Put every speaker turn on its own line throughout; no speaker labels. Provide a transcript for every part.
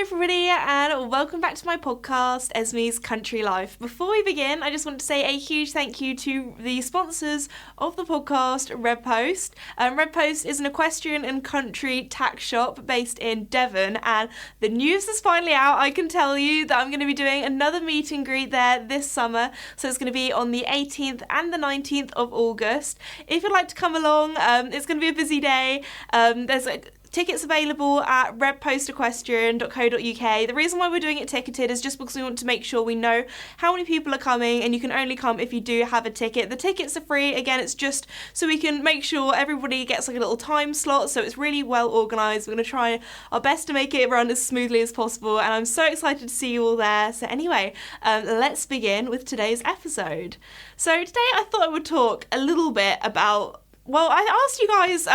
everybody, and welcome back to my podcast, Esme's Country Life. Before we begin, I just want to say a huge thank you to the sponsors of the podcast, Red Post. Red Post is an equestrian and country tack shop based in Devon, and the news is finally out. I can tell you that I'm going to be doing another meet and greet there this summer, so it's going to be on the 18th and the 19th of August. If you'd like to come along, it's going to be a busy day. There's tickets available at redpostequestrian.co.uk. The reason why we're doing it ticketed is just because we want to make sure we know how many people are coming, and you can only come if you do have a ticket. The tickets are free. Again, it's just so we can make sure everybody gets like a little time slot, so it's really well organised. We're going to try our best to make it run as smoothly as possible, and I'm so excited to see you all there. So anyway, let's begin with today's episode. So today I thought I would talk a little bit about, well, I asked you guys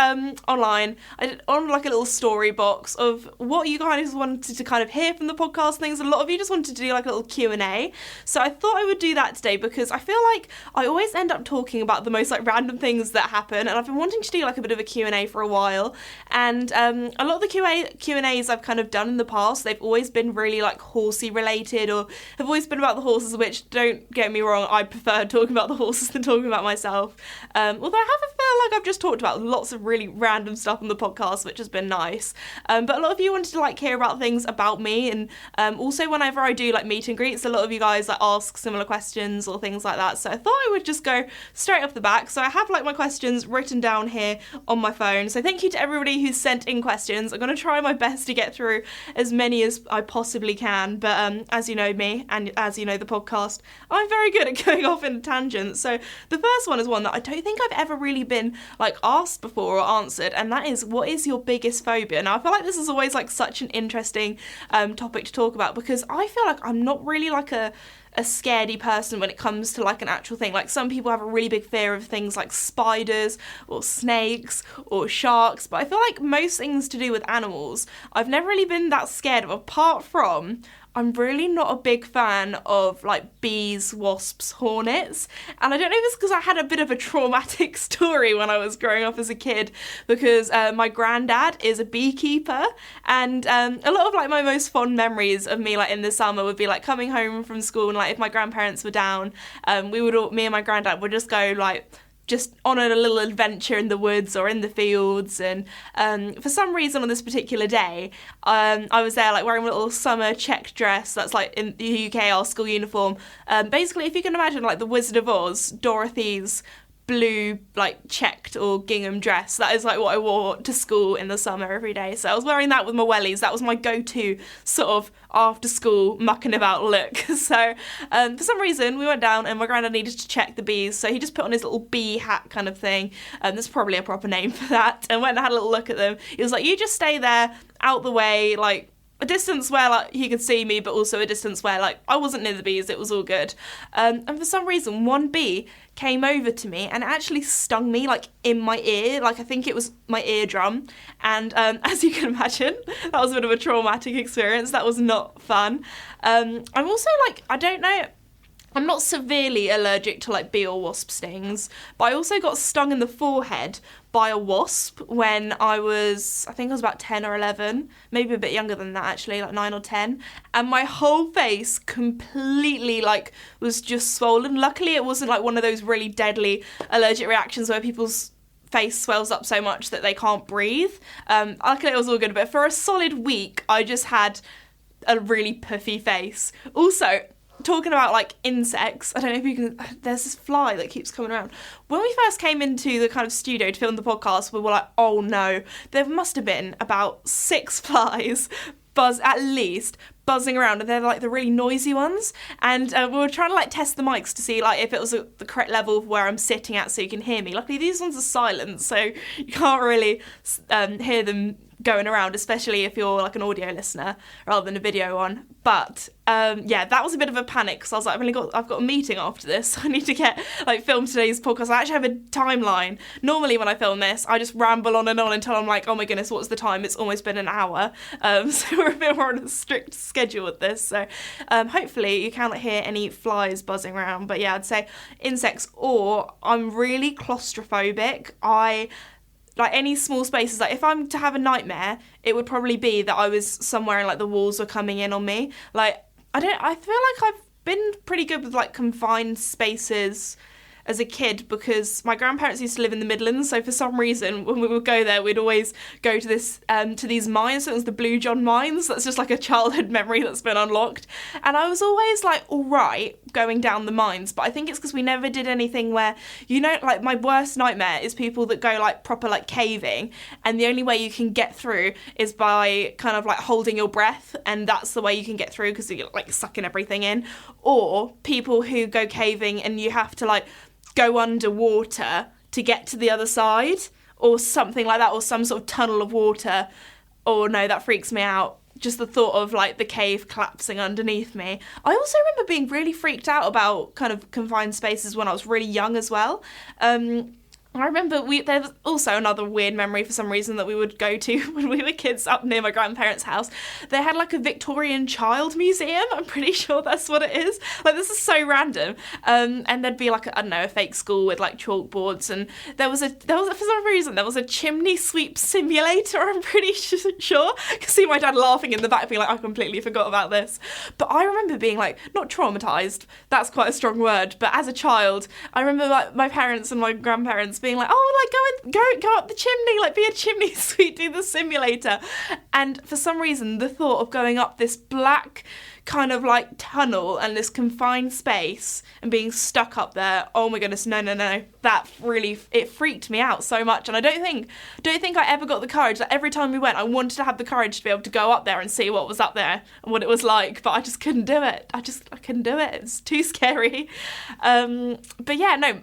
online, on like a little story box of what you guys wanted to kind of hear from the podcast things. A lot of you just wanted to do like a little Q&A. So I thought I would do that today because I feel like I always end up talking about the most like random things that happen. And I've been wanting to do like a bit of a Q&A for a while. And a lot of the Q&As I've kind of done in the past, they've always been really like horsey related, or have always been about the horses, which, don't get me wrong, I prefer talking about the horses than talking about myself. Although I have a feel like I've just talked about lots of really random stuff on the podcast, which has been nice. But a lot of you wanted to like hear about things about me, and also whenever I do like meet and greets, a lot of you guys like ask similar questions or things like that. So I thought I would just go straight off the back. So I have like my questions written down here on my phone. So thank you to everybody who's sent in questions. I'm going to try my best to get through as many as I possibly can. But as you know me, and as you know the podcast, I'm very good at going off in tangents. So the first one is one that I don't think I've ever really been like asked before or answered, and that is, what is your biggest phobia? Now I feel like this is always like such an interesting topic to talk about, because I feel like I'm not really like a scaredy person when it comes to like an actual thing. Like some people have a really big fear of things like spiders or snakes or sharks, but I feel like most things to do with animals I've never really been that scared of, apart from I'm really not a big fan of like bees, wasps, hornets, and I don't know if it's because I had a bit of a traumatic story when I was growing up as a kid, because my granddad is a beekeeper, and a lot of like my most fond memories of me like in the summer would be like coming home from school, and like if my grandparents were down, me and my granddad would just go like just on a little adventure in the woods or in the fields. And for some reason on this particular day, I was there like wearing a little summer checked dress. That's like in the UK, our school uniform. Basically, if you can imagine like the Wizard of Oz, Dorothy's blue like checked or gingham dress, that is like what I wore to school in the summer every day. So I was wearing that with my wellies. That was my go-to sort of after school mucking about look. So for some reason we went down and my granddad needed to check the bees, so he just put on his little bee hat kind of thing, there's probably a proper name for that, and went and had a little look at them. He was like, you just stay there out the way, like a distance where like he could see me, but also a distance where like I wasn't near the bees. It was all good. And for some reason one bee came over to me and actually stung me like in my ear, like I think it was my eardrum, and as you can imagine, that was a bit of a traumatic experience. That was not fun. I'm also like, I don't know, I'm not severely allergic to like bee or wasp stings, but I also got stung in the forehead by a wasp when I think I was about 10 or 11, maybe a bit younger than that actually, like 9 or 10, and my whole face completely like was just swollen. Luckily it wasn't like one of those really deadly allergic reactions where people's face swells up so much that they can't breathe. Luckily it was all good, but for a solid week I just had a really puffy face. Also, talking about like insects, I don't know if you can, there's this fly that keeps coming around. When we first came into the kind of studio to film the podcast, we were like, oh no, there must have been about 6 flies buzzing around, and they're like the really noisy ones, and we were trying to like test the mics to see like if it was at the correct level of where I'm sitting at so you can hear me. Luckily these ones are silent, so you can't really hear them going around, especially if you're like an audio listener rather than a video one. But yeah, that was a bit of a panic because I was like, I've got a meeting after this. I need to get like film today's podcast. I actually have a timeline. Normally when I film this, I just ramble on and on until I'm like, oh my goodness, what's the time? It's almost been an hour. So we're a bit more on a strict schedule with this. So hopefully you can't hear any flies buzzing around. But yeah, I'd say insects, or I'm really claustrophobic. like any small spaces, like if I'm to have a nightmare, it would probably be that I was somewhere and like the walls were coming in on me. Like I feel like I've been pretty good with like confined spaces as a kid, because my grandparents used to live in the Midlands, so for some reason when we would go there we'd always go to this to these mines. So it was the Blue John mines. That's just like a childhood memory that's been unlocked, and I was always like alright going down the mines, but I think it's because we never did anything where, you know, like my worst nightmare is people that go like proper like caving, and the only way you can get through is by kind of like holding your breath, and that's the way you can get through because you're like sucking everything in. Or people who go caving and you have to like go underwater to get to the other side, or something like that, or some sort of tunnel of water. Oh no, that freaks me out. Just the thought of like the cave collapsing underneath me. I also remember being really freaked out about kind of confined spaces when I was really young as well. I remember there was also another weird memory for some reason that we would go to when we were kids up near my grandparents' house. They had like a Victorian child museum. I'm pretty sure that's what it is. Like, this is so random. And there'd be like a fake school with like chalkboards, and there was for some reason there was a chimney sweep simulator. I'm pretty sure. I could see my dad laughing in the back, being like, I completely forgot about this. But I remember being like, not traumatized. That's quite a strong word. But as a child, I remember like my parents and my grandparents being like, oh, like go up the chimney, like be a chimney sweep, do the simulator. And for some reason the thought of going up this black kind of like tunnel and this confined space and being stuck up there, oh my goodness, no, that really, it freaked me out so much. And I don't think I ever got the courage. Like, every time we went, I wanted to have the courage to be able to go up there and see what was up there and what it was like, but I just couldn't do it. I couldn't do it. It's too scary. But yeah, no,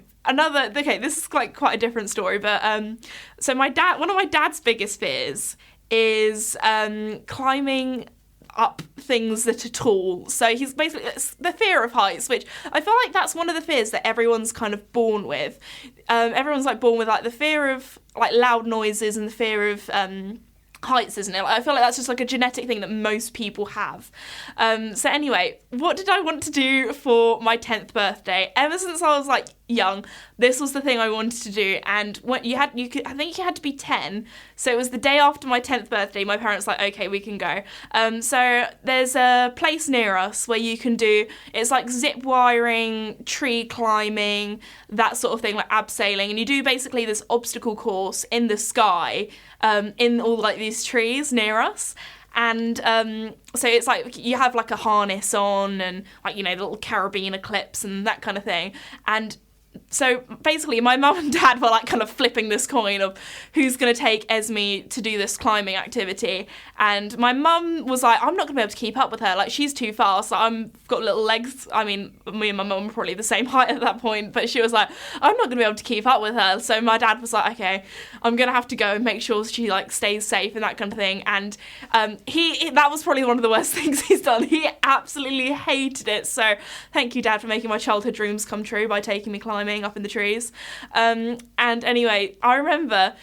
this is like quite a different story, but so one of my dad's biggest fears is climbing up things that are tall. So he's basically, it's the fear of heights, which I feel like that's one of the fears that everyone's kind of born with. Everyone's like born with like the fear of like loud noises and the fear of heights, isn't it? Like, I feel like that's just like a genetic thing that most people have. So anyway, what did I want to do for my 10th birthday? Ever since I was like young, this was the thing I wanted to do. And when I think you had to be 10. So it was the day after my 10th birthday. My parents were like, okay, we can go. So there's a place near us where you can do, it's like zip wiring, tree climbing, that sort of thing, like abseiling. And you do basically this obstacle course in the sky, in all like these trees near us. And so it's like you have like a harness on and like, you know, the little carabiner clips and that kind of thing. And so basically my mum and dad were like kind of flipping this coin of who's going to take Esme to do this climbing activity. And my mum was like, I'm not going to be able to keep up with her. Like, she's too fast. Like, I've got little legs. I mean, me and my mum were probably the same height at that point. But she was like, I'm not going to be able to keep up with her. So my dad was like, okay, I'm going to have to go and make sure she like stays safe and that kind of thing. And that was probably one of the worst things he's done. He absolutely hated it. So thank you, Dad, for making my childhood dreams come true by taking me climbing up in the trees. And anyway, I remember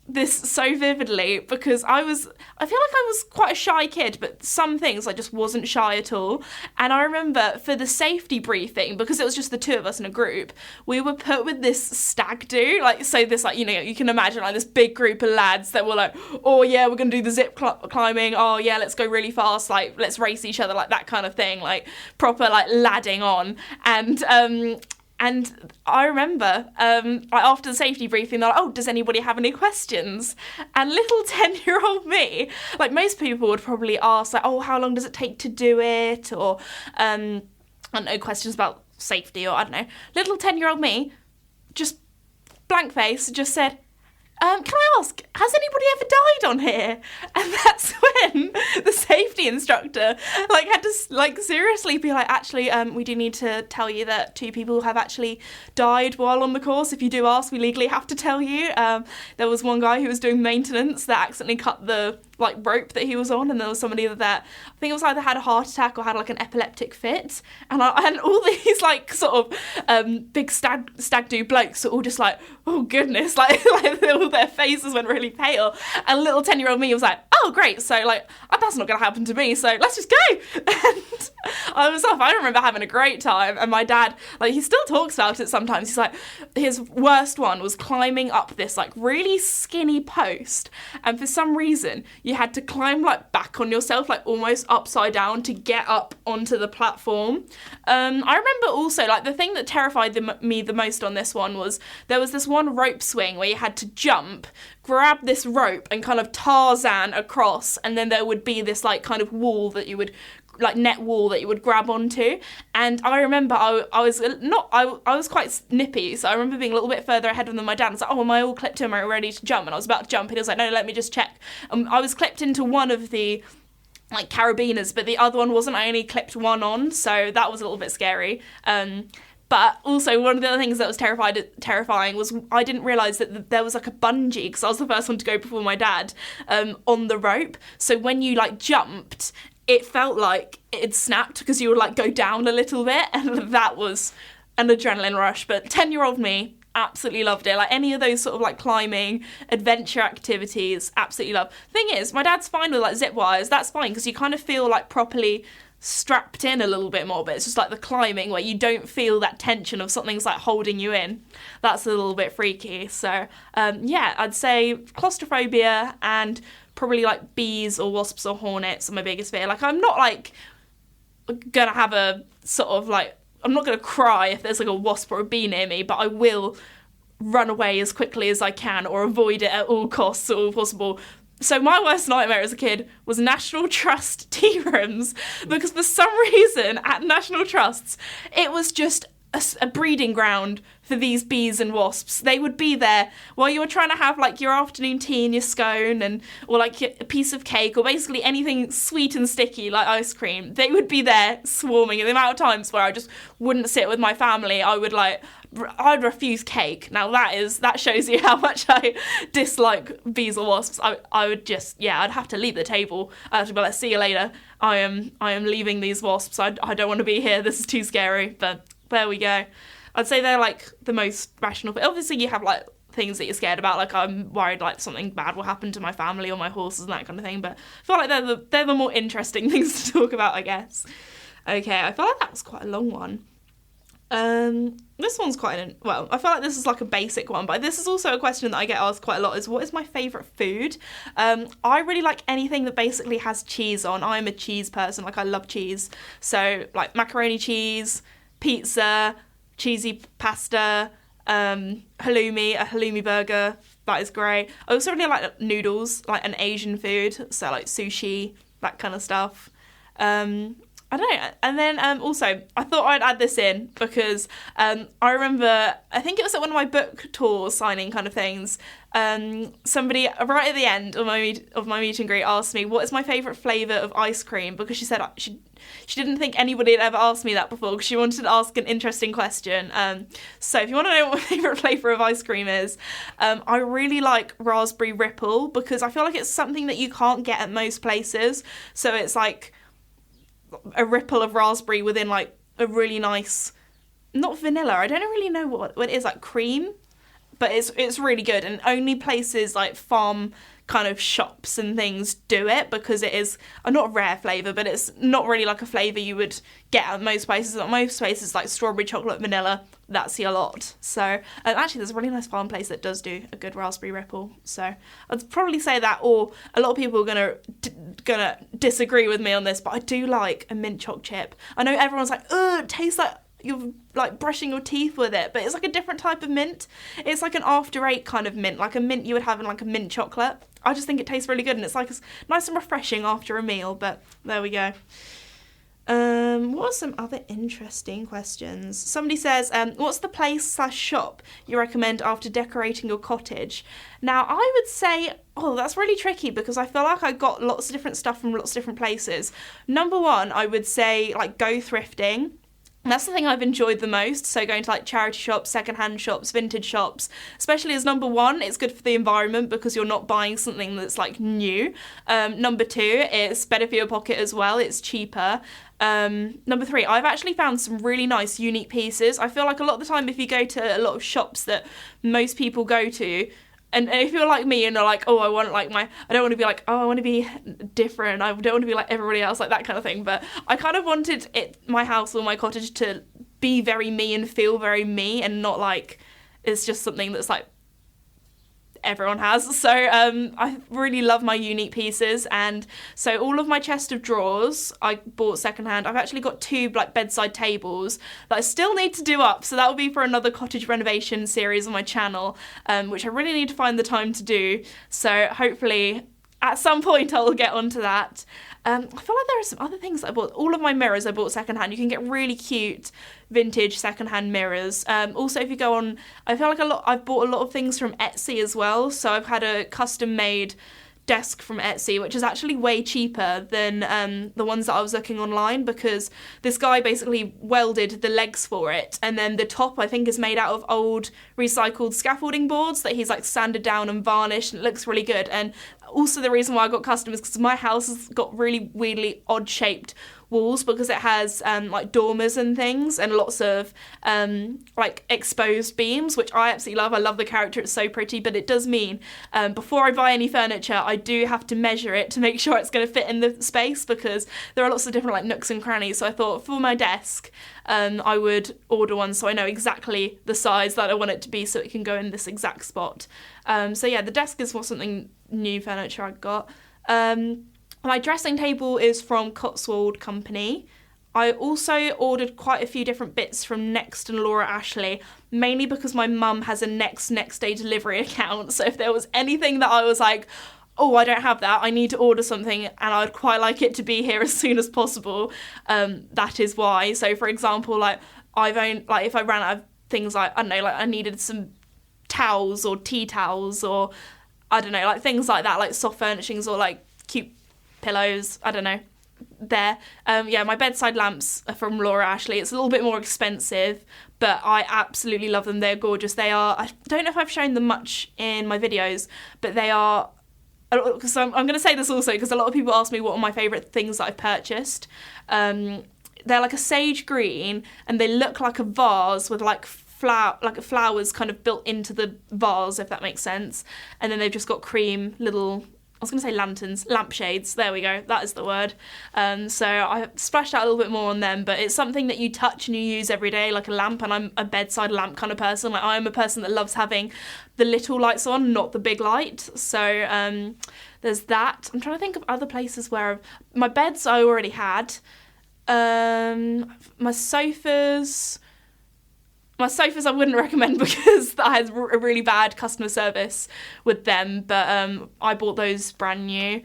this so vividly because I feel like I was quite a shy kid, but some things I just wasn't shy at all. And I remember for the safety briefing, because it was just the two of us in a group, we were put with this stag do, like, so this, like, you know, you can imagine like this big group of lads that were like, oh yeah, we're gonna do the zip climbing, oh yeah, let's go really fast, like let's race each other, like that kind of thing, like proper like ladding on. And I remember, like after the safety briefing, they're like, oh, does anybody have any questions? And little 10-year-old me, like most people would probably ask, like, oh, how long does it take to do it? Or, I don't know, questions about safety, or I don't know. Little 10-year-old me, just blank face, just said, can I ask, has anybody ever died on here? And that's when the safety instructor like had to like seriously be like, actually, we do need to tell you that 2 people have actually died while on the course. If you do ask, we legally have to tell you. There was one guy who was doing maintenance that accidentally cut the like rope that he was on, and there was somebody that I think it was either had a heart attack or had like an epileptic fit, and all these like sort of big stag do blokes are all just like, oh goodness, like all their faces went really pale, and little 10-year-old me was like, oh, great. So, like, that's not going to happen to me. So let's just go. And I was off. I remember having a great time. And my dad, like, he still talks about it sometimes. He's like, his worst one was climbing up this, like, really skinny post. And for some reason, you had to climb, like, back on yourself, like, almost upside down to get up onto the platform. I remember also, like, the thing that terrified me the most on this one was there was this one rope swing where you had to jump, grab this rope and kind of Tarzan across, and then there would be this like kind of wall that you would, like net wall that you would grab onto. And I remember I was quite nippy, so I remember being a little bit further ahead than my dad. I was like, oh, am I all clipped in? Am I ready to jump? And I was about to jump, and he was like, no, let me just check. I was clipped into one of the like carabiners, but the other one wasn't. I only clipped one on, so that was a little bit scary. But also, one of the other things that was terrifying was I didn't realise that there was like a bungee, because I was the first one to go before my dad, on the rope. So when you like jumped, it felt like it had snapped because you would like go down a little bit, and that was an adrenaline rush. But 10-year-old me absolutely loved it. Like any of those sort of like climbing adventure activities, absolutely love. Thing is, my dad's fine with like zip wires. That's fine because you kind of feel like properly strapped in a little bit more, but it's just like the climbing where you don't feel that tension of something's like holding you in. That's a little bit freaky. So yeah, I'd say claustrophobia and probably like bees or wasps or hornets are my biggest fear. Like I'm not like gonna have a sort of like, I'm not gonna cry if there's like a wasp or a bee near me, but I will run away as quickly as I can or avoid it at all costs or possible. So my worst nightmare as a kid was National Trust tea rooms, because for some reason at National Trusts it was just a breeding ground for these bees and wasps. They would be there while you were trying to have like your afternoon tea and your scone and or like a piece of cake or basically anything sweet and sticky like ice cream. They would be there swarming. And the amount of times where I just wouldn't sit with my family, I'd refuse cake. Now that shows you how much I dislike bees or wasps. I would just, I'd have to leave the table. I'd have to be like, see you later. I am leaving these wasps. I don't want to be here. This is too scary. But there we go. I'd say they're like the most rational. But obviously you have like things that you're scared about. Like I'm worried like something bad will happen to my family or my horses and that kind of thing. But I feel like they're the more interesting things to talk about, I guess. Okay, I feel like that was quite a long one. This one's I feel like this is like a basic one, but this is also a question that I get asked quite a lot, is what is my favourite food? I really like anything that basically has cheese on. I'm a cheese person, like I love cheese. So like macaroni cheese, pizza, cheesy pasta, halloumi, a halloumi burger, that is great. I also really like noodles, like an Asian food, so like sushi, that kind of stuff. I don't know. And then also, I thought I'd add this in because I remember, I think it was at one of my book tour signing kind of things, somebody right at the end of my meet and greet asked me, what is my favourite flavour of ice cream? Because she said she didn't think anybody had ever asked me that before, because she wanted to ask an interesting question. So if you want to know what my favourite flavour of ice cream is, I really like raspberry ripple, because I feel like it's something that you can't get at most places. So it's like a ripple of raspberry within like a really nice, not vanilla, I don't really know what it is, like cream, but it's really good, and only places like farm kind of shops and things do it, because it is not a rare flavour, but it's not really like a flavour you would get at most places. At most places like strawberry, chocolate, vanilla, that's a lot. So actually there's a really nice farm place that does do a good raspberry ripple, so I'd probably say that. Or a lot of people are gonna disagree with me on this, but I do like a mint choc chip. I know everyone's like, ugh, it tastes like you're like brushing your teeth with it, but it's like a different type of mint. It's like an after eight kind of mint, like a mint you would have in like a mint chocolate. I just think it tastes really good, and it's like it's nice and refreshing after a meal. But there we go. What are some other interesting questions? Somebody says, what's the place/shop you recommend after decorating your cottage? Now, I would say, that's really tricky, because I feel like I got lots of different stuff from lots of different places. Number one, I would say like go thrifting. That's the thing I've enjoyed the most. So going to like charity shops, secondhand shops, vintage shops, especially as number one, it's good for the environment because you're not buying something that's like new. Number two, it's better for your pocket as well. It's cheaper. Number three, I've actually found some really nice, unique pieces. I feel like a lot of the time if you go to a lot of shops that most people go to, And if you're like me and you're like, oh, I don't want to be like, oh, I want to be different, I don't want to be like everybody else, like that kind of thing, but I kind of wanted my house or my cottage to be very me and feel very me, and not like it's just something that's like everyone has. So I really love my unique pieces, and so all of my chest of drawers I bought secondhand. I've actually got 2 like bedside tables that I still need to do up, so that will be for another cottage renovation series on my channel, which I really need to find the time to do, so hopefully at some point I'll get onto that. I feel like there are some other things that I bought. All of my mirrors I bought secondhand. You can get really cute vintage secondhand mirrors. Also, if you go on, I feel like I've bought a lot of things from Etsy as well. So I've had a custom made desk from Etsy, which is actually way cheaper than the ones that I was looking online, because this guy basically welded the legs for it, and then the top I think is made out of old recycled scaffolding boards that he's like sanded down and varnished, and it looks really good. And also the reason why I got custom is because my house has got really weirdly odd shaped walls, because it has like dormers and things, and lots of like exposed beams, which I absolutely love. I love the character, it's so pretty, but it does mean before I buy any furniture I do have to measure it to make sure it's going to fit in the space, because there are lots of different like nooks and crannies. So I thought for my desk I would order one so I know exactly the size that I want it to be, so it can go in this exact spot. So yeah, the desk is something new furniture I got. My dressing table is from Cotswold Company. I also ordered quite a few different bits from Next and Laura Ashley, mainly because my mum has a next day delivery account. So if there was anything that I was like, oh, I don't have that, I need to order something and I'd quite like it to be here as soon as possible, that is why. So for example, like if I ran out of things, like I don't know, like I needed some towels or tea towels, or I don't know, like things like that, like soft furnishings or like cute pillows, I don't know, there. Yeah, my bedside lamps are from Laura Ashley. It's a little bit more expensive, but I absolutely love them. They're gorgeous. They are, I don't know if I've shown them much in my videos, but they are, because I'm going to say this also because a lot of people ask me what are my favourite things that I've purchased. They're like a sage green, and they look like a vase with like flowers kind of built into the vase, if that makes sense. And then they've just got cream little, I was going to say lanterns, lampshades, there we go, that is the word. So I splashed out a little bit more on them, but it's something that you touch and you use every day, like a lamp, and I'm a bedside lamp kind of person. Like I'm a person that loves having the little lights on, not the big light. So there's that. I'm trying to think of other places where my beds I already had. My sofas I wouldn't recommend because I had a really bad customer service with them, but I bought those brand new,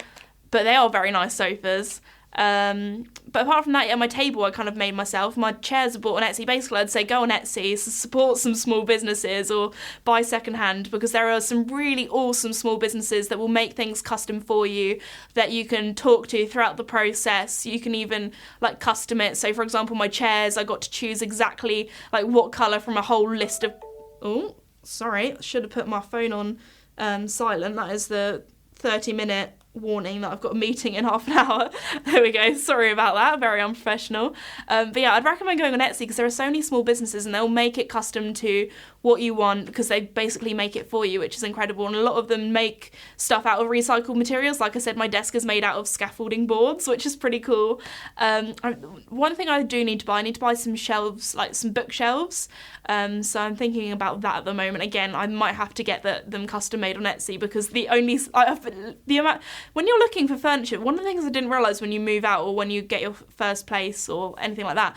but they are very nice sofas. But apart from that, yeah, my table I kind of made myself. My chairs are bought on Etsy. Basically, I'd say go on Etsy, support some small businesses or buy secondhand, because there are some really awesome small businesses that will make things custom for you that you can talk to throughout the process. You can even like custom it. So for example, my chairs, I got to choose exactly like what colour from a whole list of, oh, sorry, I should have put my phone on silent. That is the 30-minute warning that I've got a meeting in half an hour. There we go, sorry about that, very unprofessional. But yeah, I'd recommend going on Etsy because there are so many small businesses and they'll make it custom to what you want, because they basically make it for you, which is incredible. And a lot of them make stuff out of recycled materials. Like I said, my desk is made out of scaffolding boards, which is pretty cool. One thing I do need to buy, I need to buy some shelves, like some bookshelves. So I'm thinking about that at the moment. Again, I might have to get them custom made on Etsy, because the amount, when you're looking for furniture, one of the things I didn't realise when you move out or when you get your first place or anything like that,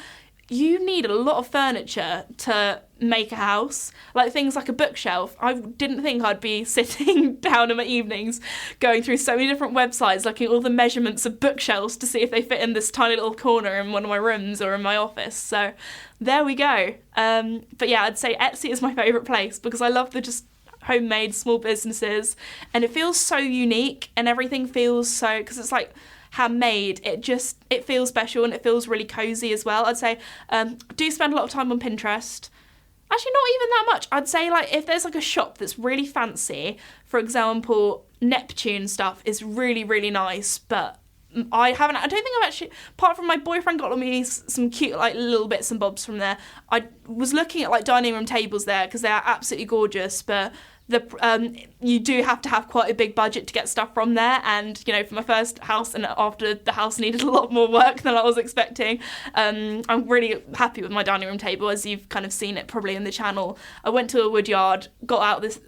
you need a lot of furniture to make a house. Like things like a bookshelf. I didn't think I'd be sitting down in my evenings going through so many different websites looking at all the measurements of bookshelves to see if they fit in this tiny little corner in one of my rooms or in my office. So there we go. But yeah, I'd say Etsy is my favourite place because I love the just homemade small businesses, and it feels so unique and everything feels so, because it's like handmade, it feels special and it feels really cozy as well. I'd say do spend a lot of time on Pinterest. Actually, not even that much. I'd say like if there's like a shop that's really fancy, for example, Neptune stuff is really, really nice, but I don't think I've actually, apart from my boyfriend got me some cute like little bits and bobs from there. I was looking at like dining room tables there because they are absolutely gorgeous, but you do have to have quite a big budget to get stuff from there, and for my first house and after the house needed a lot more work than I was expecting, I'm really happy with my dining room table, as you've kind of seen it probably in the channel. I went to a wood yard,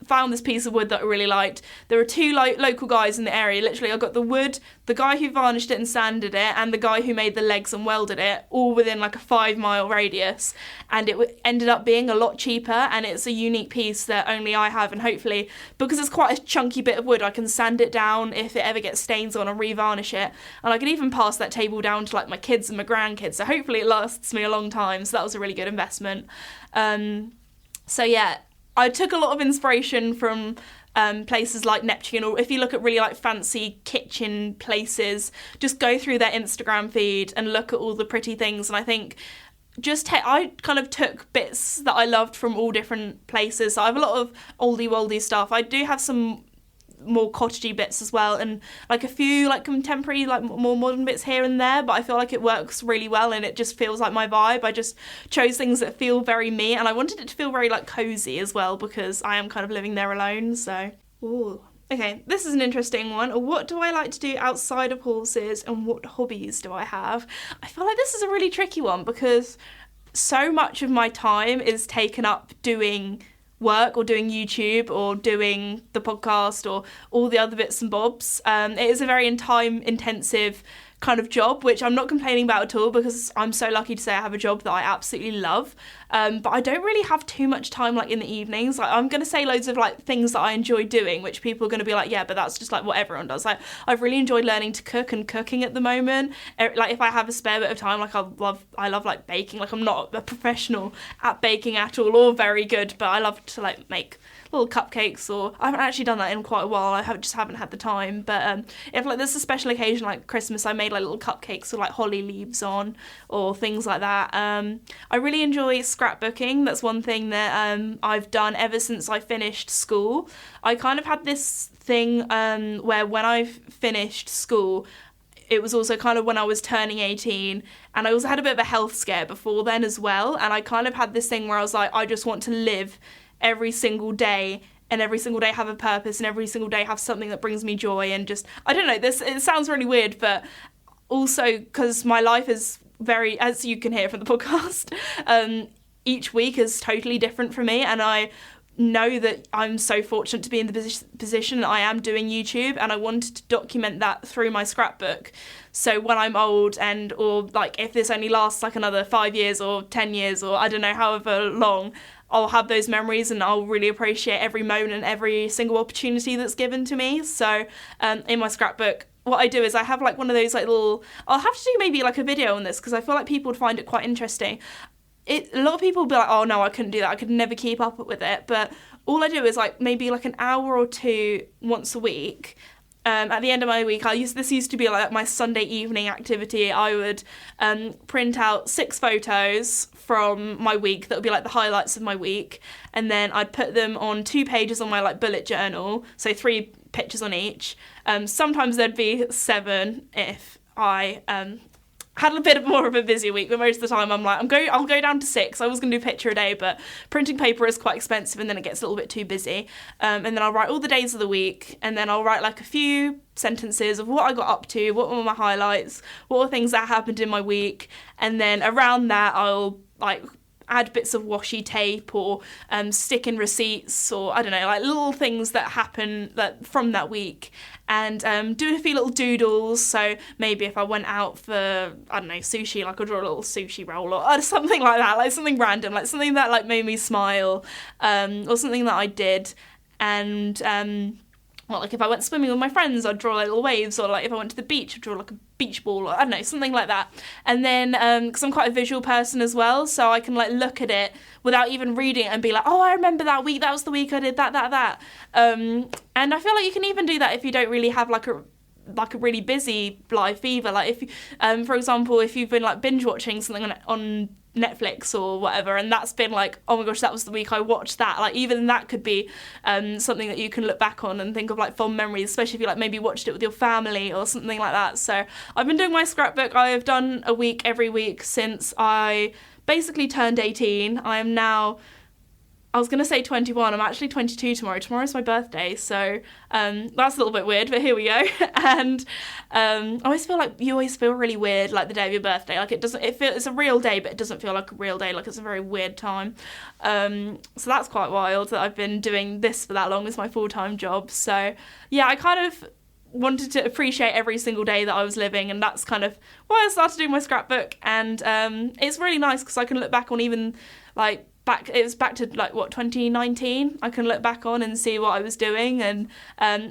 found this piece of wood that I really liked. There were two local guys in the area. Literally, I got the guy who varnished it and sanded it, and the guy who made the legs and welded it, all within like a 5-mile radius, and it ended up being a lot cheaper, and it's a unique piece that only I have, and hopefully, because it's quite a chunky bit of wood, I can sand it down if it ever gets stains on and revarnish it, and I can even pass that table down to like my kids and my grandkids, so hopefully it lasts me a long time. So that was a really good investment. So yeah, I took a lot of inspiration from places like Neptune, or if you look at really like fancy kitchen places, just go through their Instagram feed and look at all the pretty things. And I think I kind of took bits that I loved from all different places. So I have a lot of oldie-woldy stuff. I do have some more cottagey bits as well, and like a few like contemporary, like more modern bits here and there, but I feel like it works really well and it just feels like my vibe. I just chose things that feel very me, and I wanted it to feel very like cozy as well, because I am kind of living there alone. So okay, this is an interesting one. What do I like to do outside of horses, and what hobbies do I have? I feel like this is a really tricky one, because so much of my time is taken up doing work or doing YouTube or doing the podcast or all the other bits and bobs. It is a very time intensive kind of job, which I'm not complaining about at all, because I'm so lucky to say I have a job that I absolutely love. But I don't really have too much time like in the evenings. Like, I'm going to say loads of like things that I enjoy doing, which people are going to be like, yeah, but that's just like what everyone does. Like, I've really enjoyed learning to cook and cooking at the moment. Like, if I have a spare bit of time, like I love like baking. Like, I'm not a professional at baking at all, or very good, but I love to like make little cupcakes, or I haven't actually done that in quite a while. I haven't had the time. But if like there's a special occasion like Christmas, I made like little cupcakes with like holly leaves on or things like that. I really enjoy scrapbooking. That's one thing that I've done ever since I finished school. I kind of had this thing where when I finished school, it was also kind of when I was turning 18, and I also had a bit of a health scare before then as well, and I kind of had this thing where I was like, I just want to live every single day, and every single day have a purpose, and every single day have something that brings me joy, and just, I don't know, it sounds really weird, but also because my life is very, as you can hear from the podcast, each week is totally different for me, and I know that I'm so fortunate to be in the position that I am doing YouTube, and I wanted to document that through my scrapbook. So when I'm old, or like if this only lasts like another 5 years or 10 years, or I don't know, however long, I'll have those memories, and I'll really appreciate every moment and every single opportunity that's given to me. So in my scrapbook, what I do is I have like one of those like little, I'll have to do maybe like a video on this, because I feel like people would find it quite interesting. A lot of people will be like, oh no, I couldn't do that, I could never keep up with it, but all I do is like maybe like an hour or two once a week. At the end of my week, this used to be like my Sunday evening activity. I would print out 6 photos from my week that would be like the highlights of my week, and then I'd put them on 2 pages on my like bullet journal, so 3 pictures on each. Sometimes there'd be 7 if I had a bit more of a busy week, but most of the time I'm like, I'll go down to 6. I was going to do a picture a day, but printing paper is quite expensive, and then it gets a little bit too busy. And then I'll write all the days of the week, and then I'll write like a few sentences of what I got up to, what were my highlights, what were things that happened in my week, and then around that I'll like add bits of washi tape, or stick in receipts, or I don't know, like little things that happen from that week, and do a few little doodles. So maybe if I went out for, I don't know, sushi, like I'll draw a little sushi roll, or something like that, like something random, like something that like made me smile, or something that I did. And well, like if I went swimming with my friends, I'd draw like little waves, or like if I went to the beach, I'd draw like a beach ball, or I don't know, something like that. And then, because I'm quite a visual person as well, so I can like look at it without even reading it and be like, oh, I remember that week, that was the week I did that. And I feel like you can even do that if you don't really have like a really busy life either. Like if, for example, if you've been like binge watching something on Netflix or whatever, and that's been like, oh my gosh, that was the week I watched that, like even that could be something that you can look back on and think of like fond memories, especially if you like maybe watched it with your family or something like that. So I've been doing my scrapbook. I have done a week every week since I basically turned 18. I am now, I was going to say 21. I'm actually 22 tomorrow. Tomorrow's my birthday, so that's a little bit weird, but here we go. And I always feel like you always feel really weird, like the day of your birthday. Like it's a real day, but it doesn't feel like a real day. Like it's a very weird time. So that's quite wild that I've been doing this for that long as my full-time job. So yeah, I kind of wanted to appreciate every single day that I was living, and that's kind of why I started doing my scrapbook. And it's really nice because I can look back on even like it was back to like 2019. I can look back on and see what I was doing and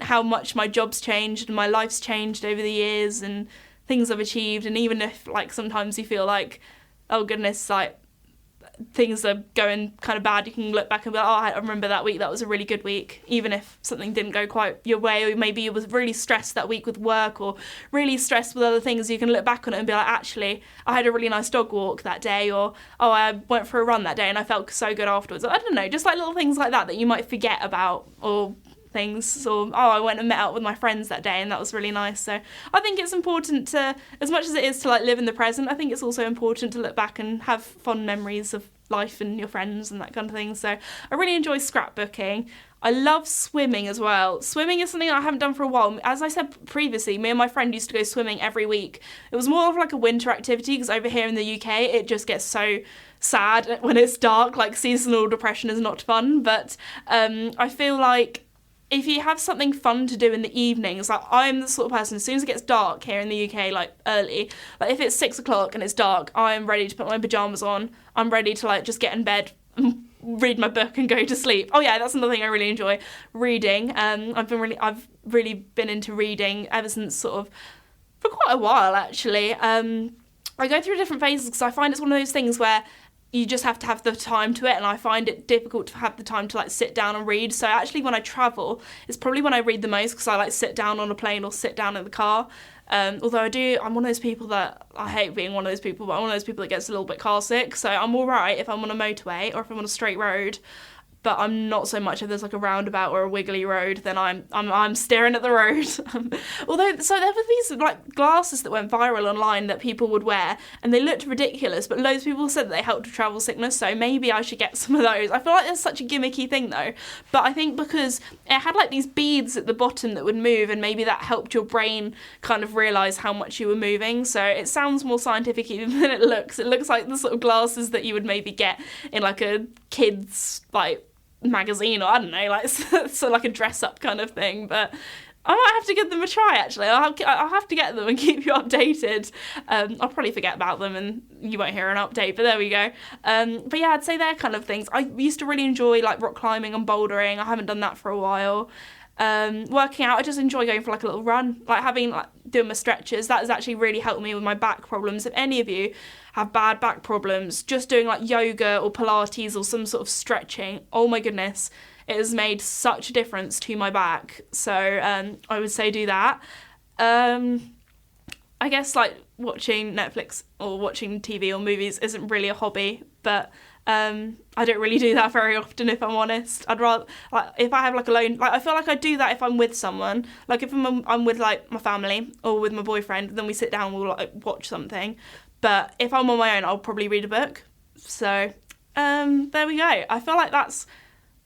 how much my job's changed and my life's changed over the years and things I've achieved. And even if like sometimes you feel like, oh goodness, like things are going kind of bad, you can look back and be like, oh, I remember that week, that was a really good week, even if something didn't go quite your way, or maybe you was really stressed that week with work or really stressed with other things. You can look back on it and be like, actually, I had a really nice dog walk that day, or oh, I went for a run that day and I felt so good afterwards. I don't know, just like little things like that you might forget about, or things, or oh, I went and met up with my friends that day and that was really nice. So I think it's important to, as much as it is to like live in the present, I think it's also important to look back and have fond memories of life and your friends and that kind of thing. So I really enjoy scrapbooking. I love swimming as well. Swimming is something I haven't done for a while. As I said previously, me and my friend used to go swimming every week. It was more of like a winter activity because over here in the UK it just gets so sad when it's dark. Like seasonal depression is not fun, but I feel like if you have something fun to do in the evenings, like I'm the sort of person, as soon as it gets dark here in the UK, like early, like if it's 6 o'clock and it's dark, I'm ready to put my pajamas on. I'm ready to like just get in bed, read my book and go to sleep. Oh yeah, that's another thing I really enjoy, reading. I've really been into reading ever since sort of for quite a while actually. I go through different phases because I find it's one of those things where you just have to have the time to it, and I find it difficult to have the time to like sit down and read. So actually when I travel, it's probably when I read the most because I like sit down on a plane or sit down in the car. Although I'm one of those people that, I hate being one of those people, but I'm one of those people that gets a little bit car sick. So I'm all right if I'm on a motorway or if I'm on a straight road, but I'm not so much if there's like a roundabout or a wiggly road, then I'm staring at the road. Although, so there were these like glasses that went viral online that people would wear, and they looked ridiculous, but loads of people said that they helped with travel sickness, so maybe I should get some of those. I feel like that's such a gimmicky thing though, but I think because it had like these beads at the bottom that would move, and maybe that helped your brain kind of realise how much you were moving, so it sounds more scientific even than it looks. It looks like the sort of glasses that you would maybe get in like a kid's like magazine, or I don't know, like so like a dress up kind of thing. But I might have to give them a try actually. I'll have to get them and keep you updated. I'll probably forget about them and you won't hear an update, but there we go. But yeah, I'd say they're kind of things. I used to really enjoy like rock climbing and bouldering. I haven't done that for a while. Working out, I just enjoy going for like a little run, like doing my stretches. That has actually really helped me with my back problems. If any of you have bad back problems, just doing like yoga or Pilates or some sort of stretching, oh my goodness, it has made such a difference to my back. So I would say do that. I guess like watching Netflix or watching TV or movies isn't really a hobby, but I don't really do that very often, if I'm honest. I'd rather, like, if I have like alone, like I feel like I do that if I'm with someone, like if I'm with like my family or with my boyfriend, then we sit down and we'll like watch something. But if I'm on my own, I'll probably read a book. So there we go. I feel like that's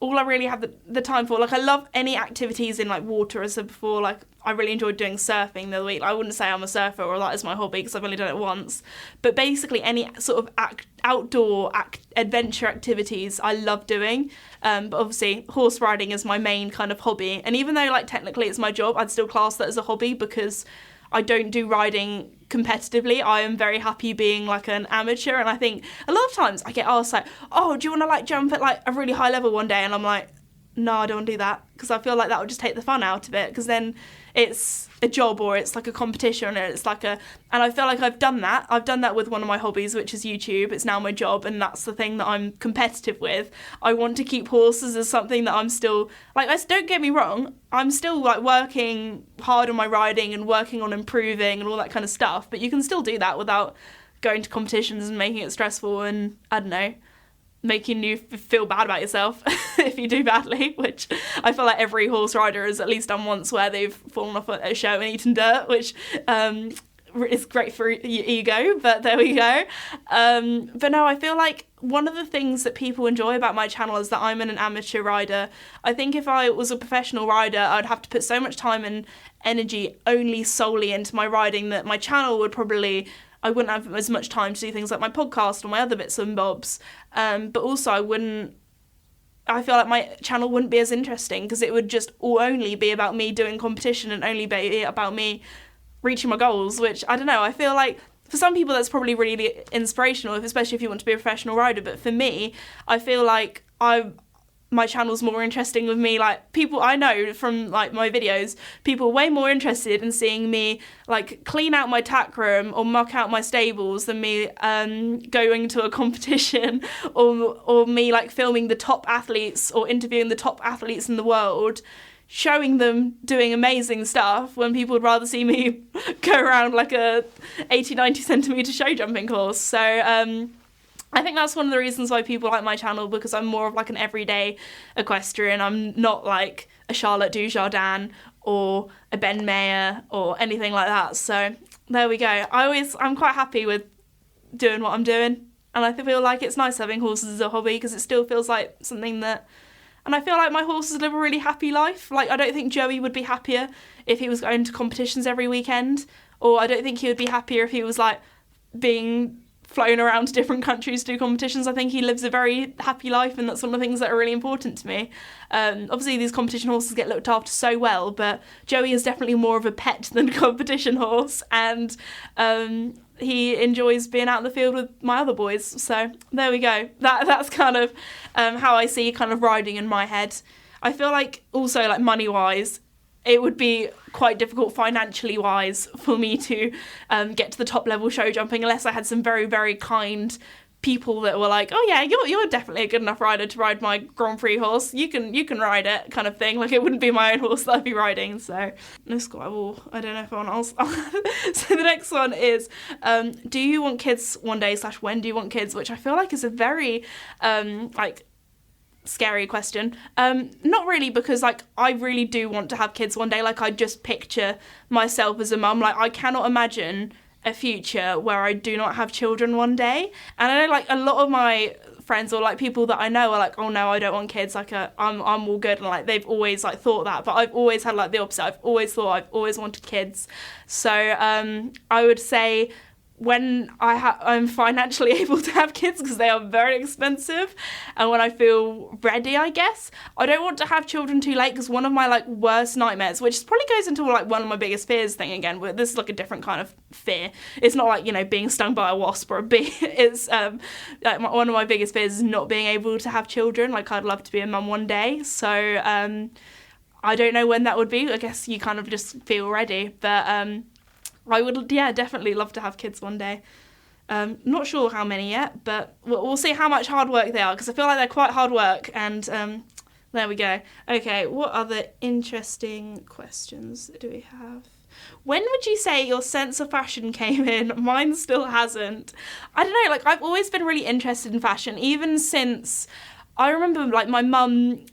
all I really have the time for. Like I love any activities in like water, as I said before. Like I really enjoyed doing surfing the other week. Like, I wouldn't say I'm a surfer or that is my hobby because I've only done it once. But basically any sort of outdoor adventure activities I love doing. But obviously horse riding is my main kind of hobby. And even though like technically it's my job, I'd still class that as a hobby because I don't do riding competitively. I am very happy being like an amateur, and I think a lot of times I get asked like, oh, do you want to like jump at like a really high level one day? And I'm like, no, I don't want to do that, because I feel like that would just take the fun out of it, because then it's a job or it's like a competition, and it's like and I feel like I've done that with one of my hobbies, which is YouTube. It's now my job, and that's the thing that I'm competitive with. I want to keep horses as something that I'm still like, don't get me wrong, I'm still like working hard on my riding and working on improving and all that kind of stuff, but you can still do that without going to competitions and making it stressful and, I don't know, making you feel bad about yourself if you do badly, which I feel like every horse rider has at least done once, where they've fallen off a show and eaten dirt, which is great for your ego, but there we go. But no, I feel like one of the things that people enjoy about my channel is that I'm an amateur rider. I think if I was a professional rider, I'd have to put so much time and energy only solely into my riding that my channel would probably, I wouldn't have as much time to do things like my podcast or my other bits and bobs. But also I feel like my channel wouldn't be as interesting because it would just only be about me doing competition and only be about me reaching my goals, which, I don't know, I feel like for some people that's probably really inspirational, especially if you want to be a professional rider. But for me, I feel like my channel's more interesting with me, like, people I know from, like, my videos, people are way more interested in seeing me, like, clean out my tack room or muck out my stables than me going to a competition or me, like, filming the top athletes or interviewing the top athletes in the world, showing them doing amazing stuff, when people would rather see me go around like a 80-90 centimetre show jumping course. So I think that's one of the reasons why people like my channel, because I'm more of like an everyday equestrian. I'm not like a Charlotte Dujardin or a Ben Mayer or anything like that. So there we go. I'm quite happy with doing what I'm doing, and I feel like it's nice having horses as a hobby because it still feels like something that... And I feel like my horses live a really happy life. Like, I don't think Joey would be happier if he was going to competitions every weekend, or I don't think he would be happier if he was, like, being flown around to different countries to do competitions. I think he lives a very happy life, and that's one of the things that are really important to me. Obviously, these competition horses get looked after so well, but Joey is definitely more of a pet than a competition horse, and he enjoys being out in the field with my other boys. So there we go. That's kind of how I see kind of riding in my head. I feel like also, like, money-wise, it would be quite difficult financially wise for me to get to the top level show jumping unless I had some very, very kind people that were like, oh yeah, you're definitely a good enough rider to ride my Grand Prix horse. You can ride it, kind of thing. Like, it wouldn't be my own horse that I'd be riding. So no squabble. I don't know if anyone else. So the next one is, do you want kids one day / when do you want kids? Which I feel like is a very like scary question. Not really, because like I really do want to have kids one day. Like, I just picture myself as a mum. Like, I cannot imagine a future where I do not have children one day. And I know, like, a lot of my friends or like people that I know are like, oh no, I don't want kids, like I'm all good, and like they've always like thought that, but I've always had like the opposite. I've always wanted kids. So I would say when I'm financially able to have kids, because they are very expensive, and when I feel ready, I guess. I don't want to have children too late, because one of my like worst nightmares, which probably goes into like one of my biggest fears thing again, but this is like a different kind of fear. It's not like, you know, being stung by a wasp or a bee. It's like one of my biggest fears is not being able to have children. Like, I'd love to be a mum one day, so I don't know when that would be. I guess you kind of just feel ready, but I would, yeah, definitely love to have kids one day. Not sure how many yet, but we'll see how much hard work they are, because I feel like they're quite hard work, and there we go. Okay, what other interesting questions do we have? When would you say your sense of fashion came in? Mine still hasn't. I don't know, like, I've always been really interested in fashion, even since, I remember, like, my mum,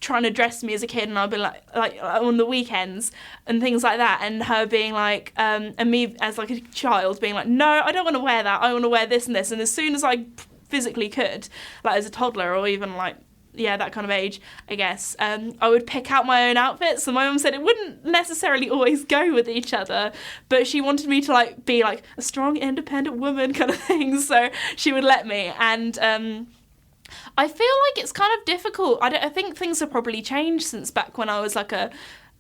trying to dress me as a kid, and I'd be like on the weekends and things like that, and her being like, and me as like a child being like, no, I don't want to wear that, I want to wear this and this. And as soon as I physically could, like as a toddler or even like, yeah, that kind of age, I guess, I would pick out my own outfits. And my mum said it wouldn't necessarily always go with each other, but she wanted me to like be like a strong, independent woman kind of thing, so she would let me. And I feel like it's kind of difficult. I think things have probably changed since back when I was like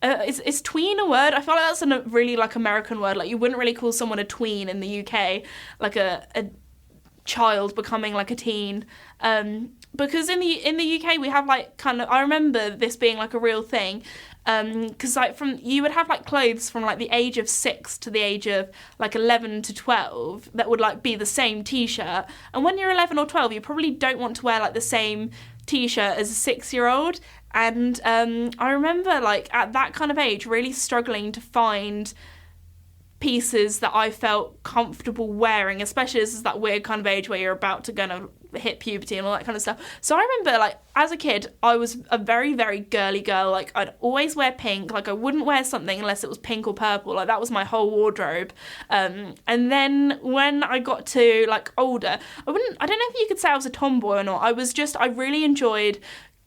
is tween a word? I feel like that's a really like American word. Like, you wouldn't really call someone a tween in the UK, like a child becoming like a teen. Because in the UK we have like kind of, I remember this being like a real thing. Because like you would have like clothes from like the age of 6 to the age of like 11 to 12 that would like be the same t-shirt, and when you're 11 or 12 you probably don't want to wear like the same t-shirt as a 6-year-old. And I remember like at that kind of age really struggling to find pieces that I felt comfortable wearing, especially this is that weird kind of age where you're about to gonna hit puberty and all that kind of stuff. So I remember, like, as a kid, I was a very, very girly girl. Like, I'd always wear pink. Like, I wouldn't wear something unless it was pink or purple. Like, that was my whole wardrobe. And then when I got to, like, older, I don't know if you could say I was a tomboy or not. I really enjoyed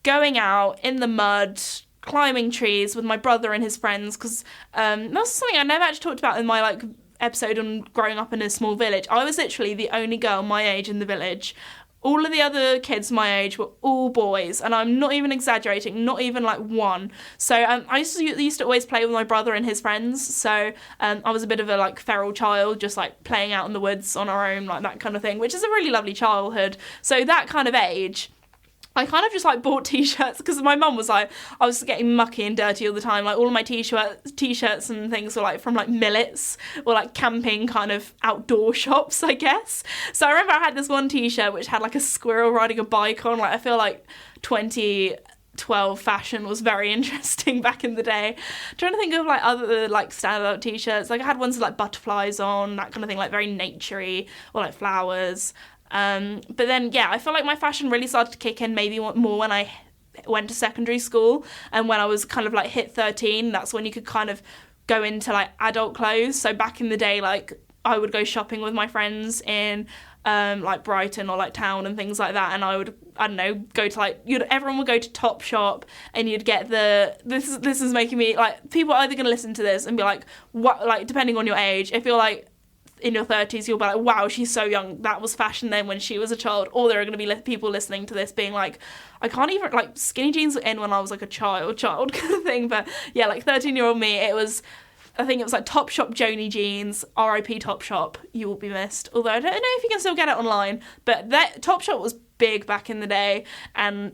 going out in the mud, climbing trees with my brother and his friends, because that's something I never actually talked about in my, like, episode on growing up in a small village. I was literally the only girl my age in the village. All of the other kids my age were all boys, and I'm not even exaggerating, not even like one. So I used to always play with my brother and his friends, so I was a bit of a like feral child, just like playing out in the woods on our own, like that kind of thing, which is a really lovely childhood. So that kind of age, I kind of just like bought t-shirts because my mum was like, I was getting mucky and dirty all the time. Like all of my t-shirts and things were like from like Millets or like camping kind of outdoor shops, I guess. So I remember I had this one t-shirt which had like a squirrel riding a bike on. Like I feel like 2012 fashion was very interesting back in the day. I'm trying to think of like other like standout t-shirts. Like I had ones with like butterflies on, that kind of thing, like very naturey, or like flowers. But then, yeah, I feel like my fashion really started to kick in maybe more when I went to secondary school, and when I was kind of like hit 13, that's when you could kind of go into like adult clothes. So back in the day, like I would go shopping with my friends in like Brighton or like town and things like that, and I don't know, go to like, everyone would go to Topshop, and you'd get this is making me like, people are either going to listen to this and be like, what, like depending on your age, if you're like in your 30s, you'll be like, wow, she's so young, that was fashion then when she was a child. Or there are going to be people listening to this being like, I can't even, like, skinny jeans were in when I was like a child kind of thing. But yeah, like 13-year-old me, I think it was like Topshop Joni jeans, RIP Topshop, you will be missed. Although I don't know if you can still get it online, but that Topshop was big back in the day. And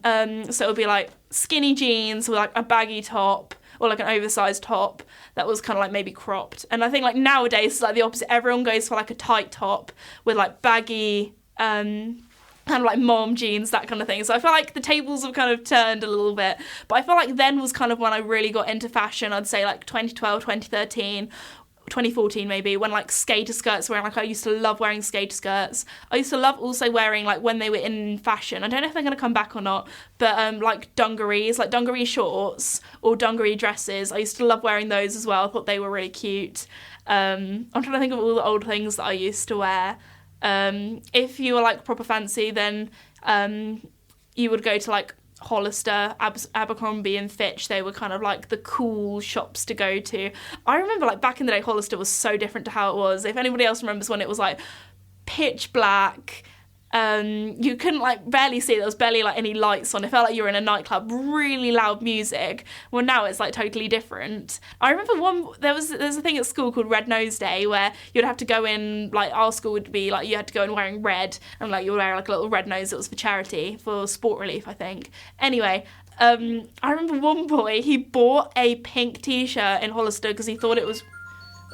so it would be like skinny jeans with like a baggy top, or like an oversized top that was kind of like maybe cropped. And I think like nowadays it's like the opposite. Everyone goes for like a tight top with like baggy kind of like mom jeans, that kind of thing. So I feel like the tables have kind of turned a little bit. But I feel like then was kind of when I really got into fashion. I'd say like 2012, 2013, 2014 maybe, when like skater skirts were, like I used to love wearing skater skirts. I used to love also wearing, like when they were in fashion, I don't know if they're going to come back or not, but like dungarees, like dungaree shorts or dungaree dresses. I used to love wearing those as well. I thought they were really cute. I'm trying to think of all the old things that I used to wear. If you were like proper fancy, then you would go to like Hollister, Abercrombie and Fitch. They were kind of like the cool shops to go to. I remember like back in the day, Hollister was so different to how it was. If anybody else remembers when it was like pitch black, you couldn't like barely see, there was barely like any lights on. It felt like you were in a nightclub, really loud music. Well, now it's like totally different. I remember there's a thing at school called Red Nose Day, where you'd have to go in, like our school would be like, you had to go in wearing red, and like you would wear like a little red nose that was for charity, for sport relief, I think. Anyway, I remember one boy, he bought a pink t-shirt in Hollister because he thought it was...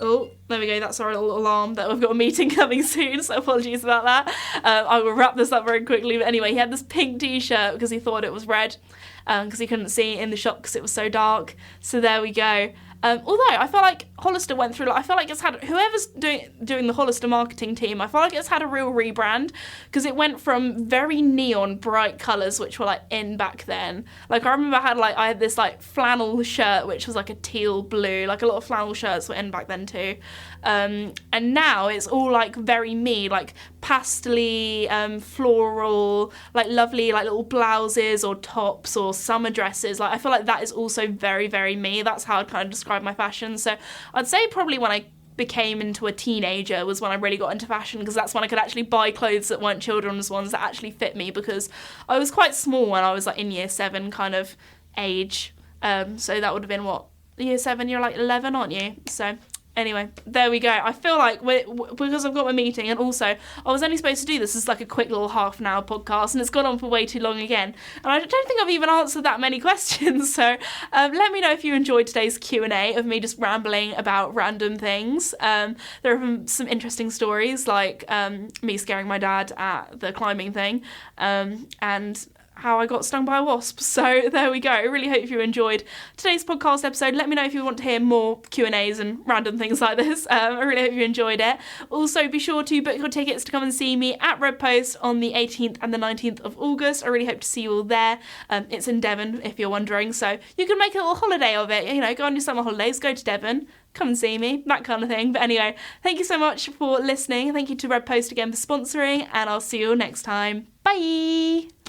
Oh, there we go, that's our little alarm that we've got a meeting coming soon, so apologies about that. I will wrap this up very quickly, but anyway, he had this pink t-shirt because he thought it was red, because he couldn't see in the shop because it was so dark. So there we go. Although I feel like Hollister went through, like, I feel like it's had, whoever's doing the Hollister marketing team, I feel like it's had a real rebrand, because it went from very neon bright colours, which were like in back then. Like I remember I had this like flannel shirt which was like a teal blue, like a lot of flannel shirts were in back then too. And now it's all like very me, like pastely, floral, like lovely like little blouses or tops or summer dresses. Like I feel like that is also very, very me. That's how I'd kind of describe my fashion. So I'd say probably when I became into a teenager was when I really got into fashion, because that's when I could actually buy clothes that weren't children's ones that actually fit me, because I was quite small when I was like in year 7 kind of age. So that would have been what, year 7, you're like 11, aren't you? So anyway, there we go. I feel like because I've got my meeting, and also I was only supposed to do this as like a quick little half an hour podcast, and it's gone on for way too long again. And I don't think I've even answered that many questions. So let me know if you enjoyed today's Q&A of me just rambling about random things. There are some interesting stories, like me scaring my dad at the climbing thing, and how I got stung by a wasp. So there we go. I really hope you enjoyed today's podcast episode. Let me know if you want to hear more Q&As and random things like this. I really hope you enjoyed it. Also, be sure to book your tickets to come and see me at Red Post on the 18th and the 19th of August. I really hope to see you all there. It's in Devon, if you're wondering, so you can make a little holiday of it. You know, go on your summer holidays, go to Devon, come and see me, that kind of thing. But anyway, thank you so much for listening. Thank you to Red Post again for sponsoring, and I'll see you all next time. Bye!